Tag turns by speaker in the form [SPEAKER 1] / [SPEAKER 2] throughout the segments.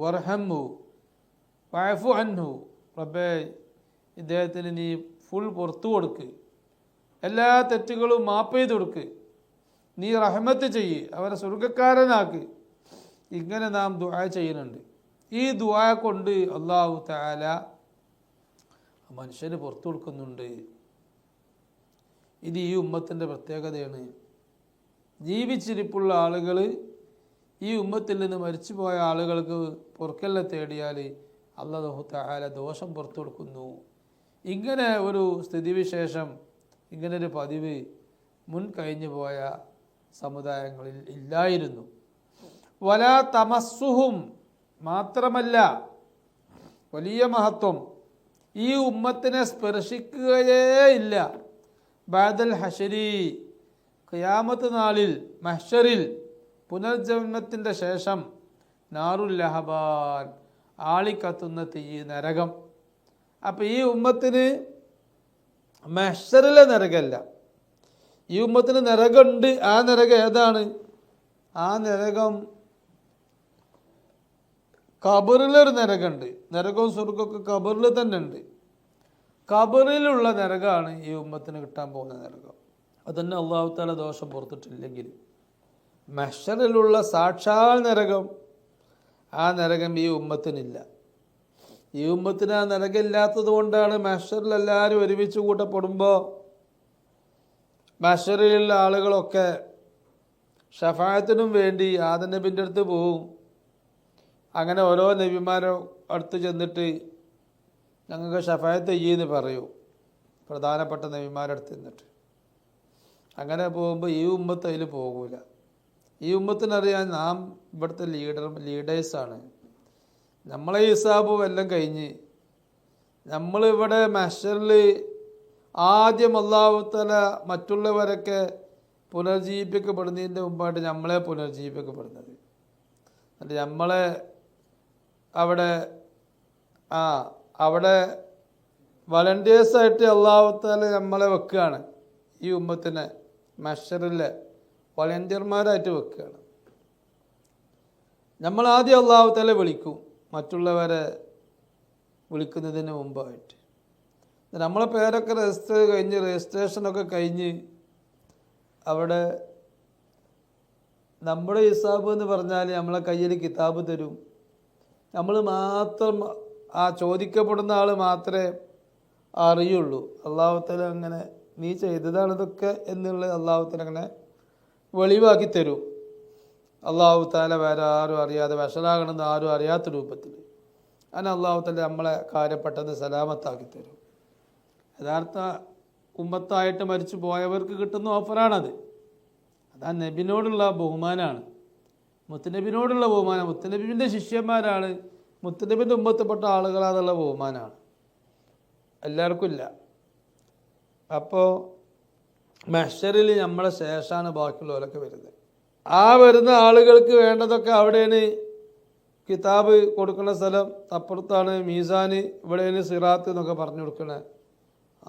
[SPEAKER 1] വർഹംഹു വഅഫു അൻഹു, റബ്ബേ ഇദ്ദേഹത്തിന് നീ ഫുൾ പുറത്തു കൊടുക്ക്, എല്ലാ തെറ്റുകളും മാപ്പ് ചെയ്ത് കൊടുക്ക്, നീ റഹ്മത്ത് ചെയ്യ്, അവരെ സ്വർഗ്ഗക്കാരനാക്ക്. ഇങ്ങനെ നാം ദുആ ചെയ്യുന്നുണ്ട്. ഈ ദുആ കൊണ്ട് അല്ലാഹു തആല മനുഷ്യന് പുറത്തു കൊടുക്കുന്നുണ്ട്. ഇത് ഈ ഉമ്മത്തിൻ്റെ പ്രത്യേകതയാണ്. ജീവിച്ചിരിപ്പുള്ള ആളുകൾ ഈ ഉമ്മത്തിൽ നിന്ന് മരിച്ചുപോയ ആളുകൾക്ക് പൊറുക്കലിനെ തേടിയാൽ അല്ലാഹു തആല ദോഷം പുറത്തു കൊടുക്കുന്നു. ഇങ്ങനെ ഒരു സ്ഥിതിവിശേഷം, ഇങ്ങനൊരു പതിവ് മുൻ കഴിഞ്ഞു പോയ സമുദായങ്ങളിൽ ഇല്ലായിരുന്നു. വലാ തമസ്സുഹും, മാത്രമല്ല വലിയ മഹത്വം, ഈ ഉമ്മത്തിനെ സ്പർശിക്കുകയേ ഇല്ല. ബഅദൽ ഹശരി, ഖിയാമത്ത് നാളിൽ മഹ്ശറിൽ പുനർജന്മത്തിൻ്റെ ശേഷം നാറുൽ ലഹബാൻ, ആളിക്കത്തുന്ന തീ, നരകം. അപ്പം ഈ ഉമ്മത്തിന് മഹ്ശറിലെ നരകമല്ല, ഈ ഉമ്മത്തിന് നരകമുണ്ട്. ആ നരകം ഏതാണ്? ആ നരകം ഖബറിലൊരു നരകമുണ്ട്. നരകവും സ്വർഗമൊക്കെ ഖബറിൽ തന്നെ ഉണ്ട്. ഖബറിലുള്ള നരകമാണ് ഈ ഉമ്മത്തിന് കിട്ടാൻ പോകുന്ന നരകം. അതന്നെ അല്ലാഹു തആല ദോഷം പുറത്തിട്ടില്ലെങ്കിൽ. മഹ്ശറിലുള്ള സാക്ഷാൽ നരകം, ആ നരകം ഈ ഉമ്മത്തിനില്ല. ഈ ഉമ്മത്തിന് ആ നരകം ഇല്ലാത്തത് കൊണ്ടാണ് മഹ്ശറിൽ എല്ലാവരും ഒരുമിച്ച് കൂട്ടപ്പെടുമ്പോൾ മഹ്ശറിലുള്ള ആളുകളൊക്കെ ഷഫാഅത്തിനും വേണ്ടി ആദം നബിൻ്റെ അടുത്ത് പോവും. അങ്ങനെ ഓരോ നബിമാരോ അടുത്ത് ചെന്നിട്ട് ഞങ്ങൾക്ക് ഷഫാഅത്ത് ചെയ്യെന്ന് പറയൂ, പ്രധാനപ്പെട്ട നബിമാരുടെ അടുത്ത് നിന്നിട്ട്. അങ്ങനെ പോകുമ്പോൾ ഈ ഉമ്മത്ത് അതിൽ പോകൂല. ഈ ഉമ്മത്തിനറിയാൻ നാം ഇവിടുത്തെ ലീഡേഴ്സാണ്. നമ്മളെ ഹിസാബും എല്ലാം കഴിഞ്ഞ് നമ്മളിവിടെ മഹ്ശറിൽ ആദ്യം അല്ലാഹു തആല മറ്റുള്ളവരൊക്കെ പുനർജീവിപ്പിക്കപ്പെടുന്നതിൻ്റെ മുമ്പായിട്ട് നമ്മളെ പുനർജീവിപ്പിക്കപ്പെടുന്നത്. എന്നിട്ട് നമ്മളെ അവിടെ വളണ്ടിയേഴ്സായിട്ട് അല്ലാഹു തആല നമ്മളെ വെക്കുകയാണ്. ഈ ഉമ്മത്തിനെ മഹ്ശറിലെ വളണ്ടിയർമാരായിട്ട് വെക്കുകയാണ്. നമ്മൾ ആദ്യം അല്ലാഹു തആല വിളിക്കും, മറ്റുള്ളവരെ വിളിക്കുന്നതിന് മുമ്പായിട്ട്. നമ്മളെ പേരൊക്കെ രജിസ്ട്രേഷനൊക്കെ കഴിഞ്ഞ് അവിടെ നമ്മുടെ ഹിസാബ് എന്ന് പറഞ്ഞാൽ നമ്മളെ കയ്യിൽ കിതാബ് തരും. നമ്മൾ മാത്രം, ആ ചോദിക്കപ്പെടുന്ന ആൾ മാത്രമേ അറിയുള്ളൂ. അല്ലാഹു തആല അങ്ങനെ നീ ചെയ്തതാണിതൊക്കെ എന്നുള്ളത് അല്ലാഹു തആല അങ്ങനെ വെളിവാക്കി തരും. അല്ലാഹു തആല വേറെ ആരും അറിയാതെ വഷളാകണമെന്ന് ആരും അറിയാത്ത രൂപത്തിൽ അങ്ങനെ അല്ലാഹു തആല നമ്മളെ കാര്യപ്പെട്ടത് സലാമത്താക്കി തരും. യഥാർത്ഥ ഉമ്മത്തായിട്ട് മരിച്ചു പോയവർക്ക് കിട്ടുന്ന ഓഫറാണത്. അതാ നബിനോടുള്ള ബഹുമാനാണ്, മുത്തുനബിനോടുള്ള ബഹുമാനം. മുത്തുനബിൻ്റെ ശിഷ്യന്മാരാണ്, മുത്തുനബിൻ്റെ ഉമ്മത്തിൽപ്പെട്ട ആളുകളാണെന്നുള്ള ബഹുമാനമാണ്. എല്ലാവർക്കും ഇല്ല. അപ്പോൾ മഹ്ശറിൽ നമ്മളെ ശേഷമാണ് ബാക്കിയുള്ളവരൊക്കെ വരുന്നത്. ആ വരുന്ന ആളുകൾക്ക് വേണ്ടതൊക്കെ അവിടെയാണ് കിതാബ് കൊടുക്കുന്ന സ്ഥലം, അപ്പുറത്താണ് മീസാന്, ഇവിടെയാണ് സിറാത്ത് എന്നൊക്കെ പറഞ്ഞു കൊടുക്കുന്ന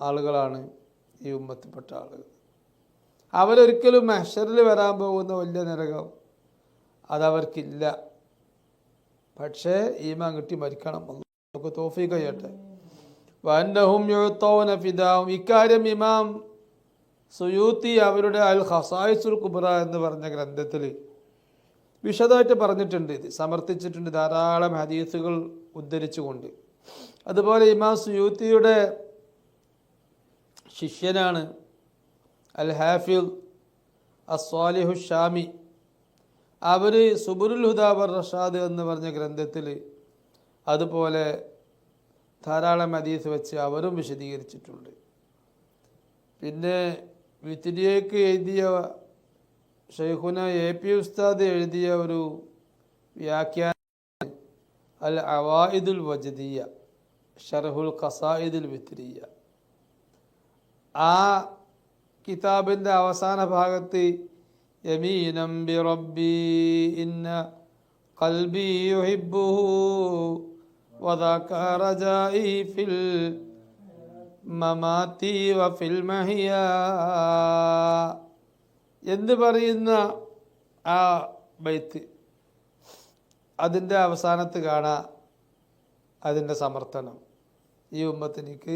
[SPEAKER 1] ആളുകളാണ് ഈ ഉമ്മത്തിൽപ്പെട്ട ആളുകൾ. അവരൊരിക്കലും മഹ്ശറിൽ വരാൻ പോകുന്ന വലിയ നരകം അതവർക്കില്ല. പക്ഷേ ഈമാൻ കിട്ടി മരിക്കണം. നമുക്ക് തൗഫീഖ് ചെയ്യട്ടെ. വഅന്നഹും യുഅതൗന ഫിദാഹും, ഇക്കാര്യം ഇമാം സുയൂത്തി അവരുടെ അൽ ഖസായിസുൽ കുബ്ര എന്ന് പറഞ്ഞ ഗ്രന്ഥത്തിൽ വിശദമായിട്ട് പറഞ്ഞിട്ടുണ്ട്, ഇത് സമർത്ഥിച്ചിട്ടുണ്ട് ധാരാളം ഹദീസുകൾ ഉദ്ധരിച്ചുകൊണ്ട്. അതുപോലെ ഇമാം സുയൂത്തിയുടെ ശിഷ്യനാണ് അൽ ഹാഫിദ് അസ്സാലിഹു ഷാമി. അവർ സുബുലുൽ ഹുദാ വർ റഷാദ് എന്ന് പറഞ്ഞ ഗ്രന്ഥത്തിൽ അതുപോലെ ധാരാളം ഹദീസ് വെച്ച് അവരും വിശദീകരിച്ചിട്ടുണ്ട്. പിന്നെ വിത്തിരിയേക്ക് എഴുതിയ ഷെയ്ഖുന എ.പി. ഉസ്താദ് എഴുതിയ ഒരു വ്യാഖ്യാനം അൽ അവായിദുൽ വജ്ദിയ ഷർഹുൽ ഖസായിദുൽ വിത്രിയ. ആ കിതാബിൻ്റെ അവസാന ഭാഗത്ത് യമീനം ബി റബ്ബി ഇന്ന ഖൽബി യുഹിബ്ബുഹു വദാക റജാഇ ഫിൽ മമാതി വഫിൽ മഹിയാ എന്ന് പറയുന്ന ആ ബൈത്ത് അതിൻ്റെ അവസാനത്ത് കാണാം അതിൻ്റെ സമർത്ഥനം. ഈ ഉമ്മത്തിനിക്ക്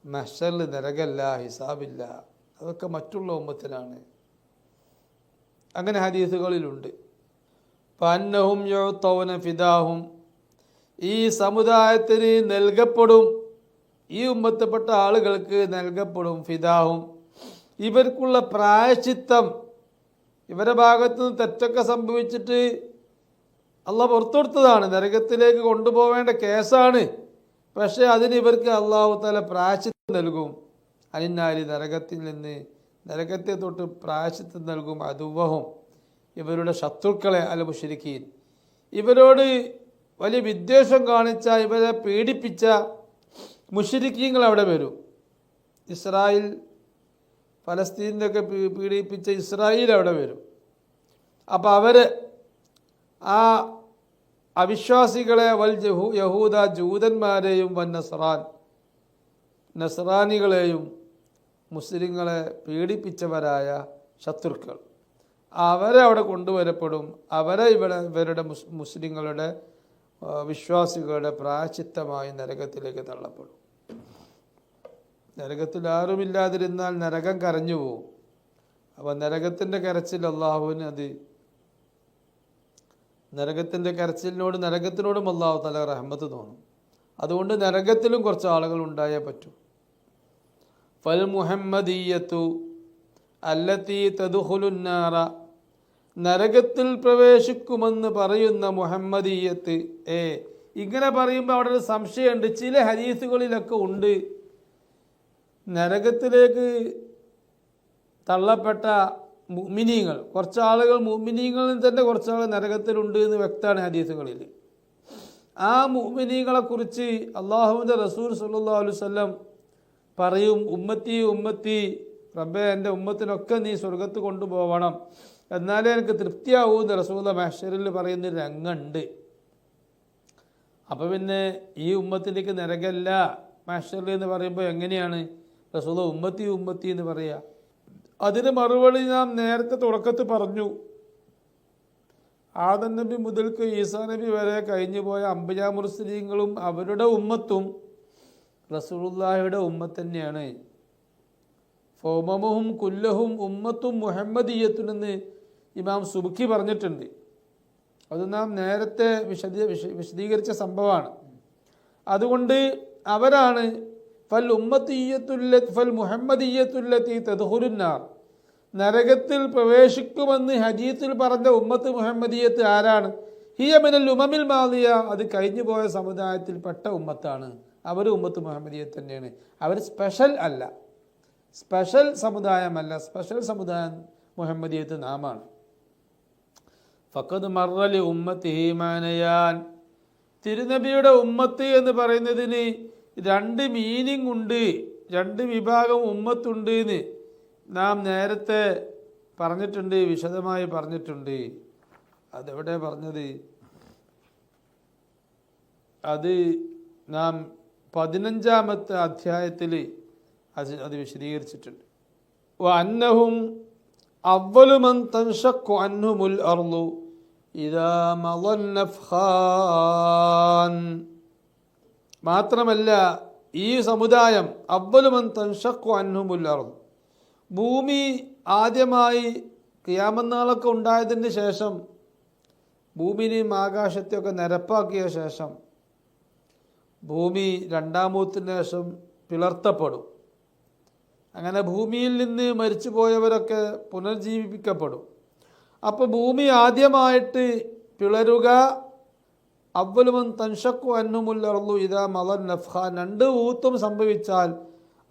[SPEAKER 1] മഹ്ശറിൽ നരകല്ല, ഹിസാബില്ല, അതൊക്കെ മറ്റുള്ള ഉമ്മത്തിനാണ്. അങ്ങനെ ഹദീസുകളിലുണ്ട്. പന്നഹും യുഅ്തൗന ഫിദാഹും, ഈ സമുദായത്തിന് നൽകപ്പെടും, ഈ ഉമ്മത്തിൽപ്പെട്ട ആളുകൾക്ക് നൽകപ്പെടും, ഫിദാഹും, ഇവർക്കുള്ള പ്രായശ്ചിത്തം. ഇവരുടെ ഭാഗത്ത് നിന്ന് തെറ്റൊക്കെ സംഭവിച്ചിട്ട് അള്ളാഹ് പുറത്തെടുത്തതാണ്, നരകത്തിലേക്ക് കൊണ്ടുപോവേണ്ട കേസാണ്. പക്ഷേ അതിന് ഇവർക്ക് അള്ളാഹു തആല പ്രായശ്ചിത്തം നൽകും. അനിന്നാരി, നരകത്തിൽ നിന്ന്, നരകത്തെ തൊട്ട് പ്രായശ്ചിത്തം നൽകും. അദുവഹും, ഇവരുടെ ശത്രുക്കളെ, അൽ മുശ്രിക്കീൻ, ഇവരോട് വലിയ വിദ്വേഷം കാണിച്ച, ഇവരെ പീഡിപ്പിച്ച മുശ്രിക്കീങ്ങൾ അവിടെ വരും. ഇസ്രായേൽ, ഫലസ്തീനിലൊക്കെ പീഡിപ്പിച്ച ഇസ്രായേൽ അവിടെ വരും. അപ്പോൾ അവർ ആ അവിശ്വാസികളെ, വൽ യഹൂദ, ജൂതന്മാരെയും, വൻ നസ്രാൻ, നസ്രാനികളെയും, മുസ്ലിങ്ങളെ പീഡിപ്പിച്ചവരായ ശത്രുക്കൾ, അവരെ അവിടെ കൊണ്ടുവരപ്പെടും. അവരെ ഇവരുടെ മുസ്ലിങ്ങളുടെ, വിശ്വാസികളുടെ പ്രായശ്ചിത്തമായി നരകത്തിലേക്ക് തള്ളപ്പെടും. നരകത്തിൽ ആരുമില്ലാതിരുന്നാൽ നരകം കരഞ്ഞു പോകും. അപ്പോൾ നരകത്തിൻ്റെ കരച്ചിൽ അള്ളാഹുവിന്, അത് നരകത്തിൻ്റെ കരച്ചിലിനോട്, നരകത്തിനോടും അള്ളാഹു തആല റഹ്മത്ത് തോന്നും. അതുകൊണ്ട് നരകത്തിലും കുറച്ച് ആളുകൾ ഉണ്ടായേ പറ്റൂ. ഫൽ മുഹമ്മദിയ്യത്തു അല്ലത്തി തദ്ഖുലുന്നാറ, നരകത്തിൽ പ്രവേശിക്കുമെന്ന് പറയുന്ന മുഹമ്മദിയ്യത്ത്. ഇങ്ങനെ പറയുമ്പോൾ അവിടെ ഒരു സംശയമുണ്ട്. ചില ഹദീസുകളിലൊക്കെ ഉണ്ട് നരകത്തിലേക്ക് തള്ളപ്പെട്ട മുഅ്മിനീങ്ങൾ, കുറച്ചാളുകൾ, മുഅ്മിനീങ്ങളിൽ തന്നെ കുറച്ചാൾ നരകത്തിലുണ്ട് എന്ന് വ്യക്തമാണ് ഹദീസുകളിൽ. ആ മുഅ്മിനീങ്ങളെ കുറിച്ച് അള്ളാഹുവിൻ്റെ റസൂൽ സല്ലല്ലാഹു അലൈഹി വസല്ലം പറയും, ഉമ്മത്തി ഉമ്മത്തി, റബ്ബേ എൻ്റെ ഉമ്മത്തിനൊക്കെ നീ സ്വർഗത്ത് കൊണ്ടുപോകണം, എന്നാലേ എനിക്ക് തൃപ്തിയാവൂന്ന് റസൂൽ മഹ്ശറിൽ പറയുന്നൊരു രംഗമുണ്ട്. അപ്പോൾ പിന്നെ ഈ ഉമ്മത്തിലേക്ക് നരകല്ല മഹ്ശറിൽ എന്ന് പറയുമ്പോൾ എങ്ങനെയാണ് റസൂൽ ഉമ്മത്തി ഉമ്മത്തി എന്ന് പറയുക? അതിന് മറുപടി നാം നേരത്തെ തുടക്കത്തിൽ പറഞ്ഞു. ആദം നബി മുതൽക്ക് ഈസാ നബി വരെ കഴിഞ്ഞു പോയ അംബിയാ മുർസലീങ്ങളും അവരുടെ ഉമ്മത്തും റസൂലുള്ളാഹിയുടെ ഉമ്മത്ത് തന്നെയാണ്. ഫൗമമുഹും കുല്ലഹും ഉമ്മത്തും മുഹമ്മദിയ്യത്തുൻ എന്ന് ഇമാം സുബ്ക്കി പറഞ്ഞിട്ടുണ്ട്. അത് നാം നേരത്തെ വിശദീകരിച്ച സംഭവമാണ്. അതുകൊണ്ട് അവരാണ് ഫൽ മുഹമ്മദിയ്യത്തുല്ലത്തി തദ്ഖുലുന്നാർ, നരകത്തിൽ പ്രവേശിക്കുമെന്ന് ഹദീസിൽ പറഞ്ഞ ഉമ്മത്ത് മുഹമ്മദിയ്യത്ത് ആരാണ്? ഹിയ മിനൽ ഉമമിൽ മാദിയ, അത് കഴിഞ്ഞു പോയ സമുദായത്തിൽപ്പെട്ട ഉമ്മത്താണ്. അവർ ഉമ്മത്ത് മുഹമ്മദിയ്യത്ത് തന്നെയാണ്. അവർ സ്പെഷ്യൽ അല്ല, സ്പെഷ്യൽ സമുദായമല്ല. സ്പെഷ്യൽ സമുദായം മുഹമ്മദിയ്യത്ത് നാമാണ്. ഫഖദ് മർറലി ഉമ്മത്തിഹി മാനയാൻ, തിരുനബിയുടെ ഉമ്മത്ത് എന്ന് പറയുന്നതിന് രണ്ട് മീനിങ് ഉണ്ട്, രണ്ട് വിഭാഗം ഉമ്മത്തുണ്ട് എന്ന് നാം നേരത്തെ പറഞ്ഞിട്ടുണ്ട്, വിശദമായി പറഞ്ഞിട്ടുണ്ട്. അതെവിടെ പറഞ്ഞത്? അത് നാം 15-ാമത്തെ അധ്യായത്തിൽ അത് വിശദീകരിച്ചിട്ടുണ്ട്. വഅന്നഹും അവ്വലു മൻ തൻഷഖു അൻഹുമുൽ അർളു ഇദാ മളൻ നഫ്ഖാൻ, മാത്രമല്ല ഈ സമുദായം അവ്വലു മൻ തൻഷഖു അൻഹുമുൽ അർളു, ഭൂമി ആദ്യമായി ഖിയാമത്ത് നാളൊക്കെ ഉണ്ടായതിന് ശേഷം, ഭൂമിനെയും ആകാശത്തെയൊക്കെ നിരപ്പാക്കിയ ശേഷം ഭൂമി രണ്ടാമൂത്തിന് ശേഷം പിളർത്തപ്പെടും. അങ്ങനെ ഭൂമിയിൽ നിന്ന് മരിച്ചു പോയവരൊക്കെ പുനർജീവിപ്പിക്കപ്പെടും. അപ്പോൾ ഭൂമി ആദ്യമായിട്ട് പിളരുക അവ്വലു മൻ തൻഷഖു അൻഹുമുൽ അർളു ഇദാ മളൻ നഫ്ഖാൻ, രണ്ട് ഊത്തും സംഭവിച്ചാൽ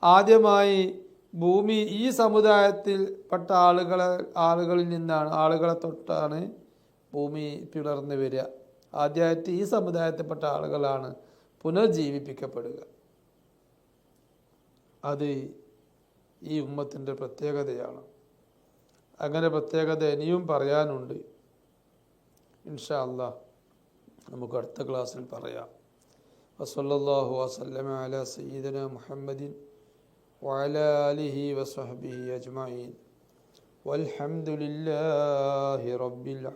[SPEAKER 1] ആദ്യമായി ഭൂമി ഈ സമുദായത്തിൽപ്പെട്ട ആളുകളിൽ നിന്നാണ്, ആളുകളെ തൊട്ടാണ് ഭൂമി പിളർന്നു വരിക. ആദ്യമായിട്ട് ഈ സമുദായത്തിൽപ്പെട്ട ആളുകളാണ് പുനർജീവിപ്പിക്കപ്പെടുക. അത് ഈ ഉമ്മത്തിൻ്റെ പ്രത്യേകതയാണ്. അങ്ങനെ പ്രത്യേകത ഇനിയും പറയാനുണ്ട്. ഇൻഷാ അല്ലാഹ് നമുക്ക് അടുത്ത ക്ലാസ്സിൽ പറയാം. വസല്ലല്ലാഹു വസല്ലമ അലാ സയ്യിദിനാ മുഹമ്മദിൻ വഅലാ ആലിഹി വസഹ്ബിഹി അജ്മഈൻ വൽഹംദുലില്ലാഹി റബ്ബിൽ